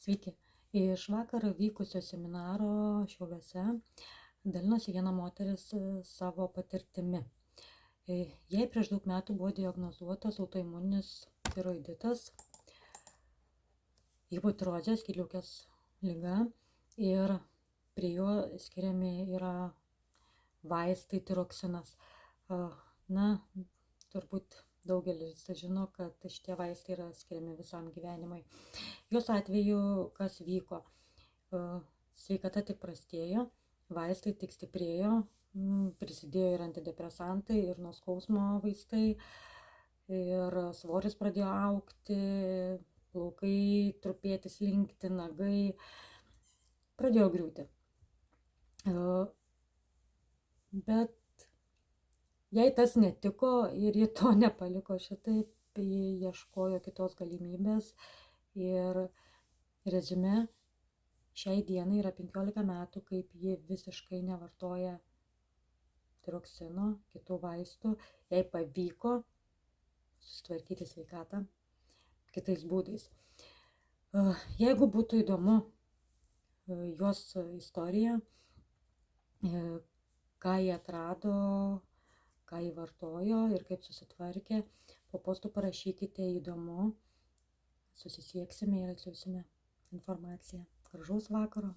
Sveiki. Iš vakar vykusio seminaro Šiauliuose dalinosi viena moteris savo patirtimi. Jai prieš daug metų buvo diagnozuotas autoimuninis tiroiditas, hipotirozė, skydliaukės liga, ir prie jo skiriami yra vaistai tiroksinas. Turbūt daugelis žino, kad šitie vaistai yra skiriami visam gyvenimui. Jos atveju kas vyko? Sveikata tik prastėjo, vaistai tik stiprėjo, prisidėjo ir antidepresantai, ir nuo skausmo vaistai, ir svoris pradėjo augti, plaukai trupėti, slinkti, nagai, pradėjo griūti. Bet jei tas netiko ir ji to nepaliko šitaip, ji ieškojo kitos galimybės ir reziume šiai dienai yra 15 metų, kaip ji visiškai nevartoja tiroksino, kitų vaistų. Jai pavyko susitvarkyti sveikatą kitais būdais. Jeigu būtų įdomu jos istorija, ką jie atrado, ką jie vartojo ir kaip susitvarkė, po postu parašykite įdomu, susisieksime ir atsiųsime informaciją. Gražaus vakaro.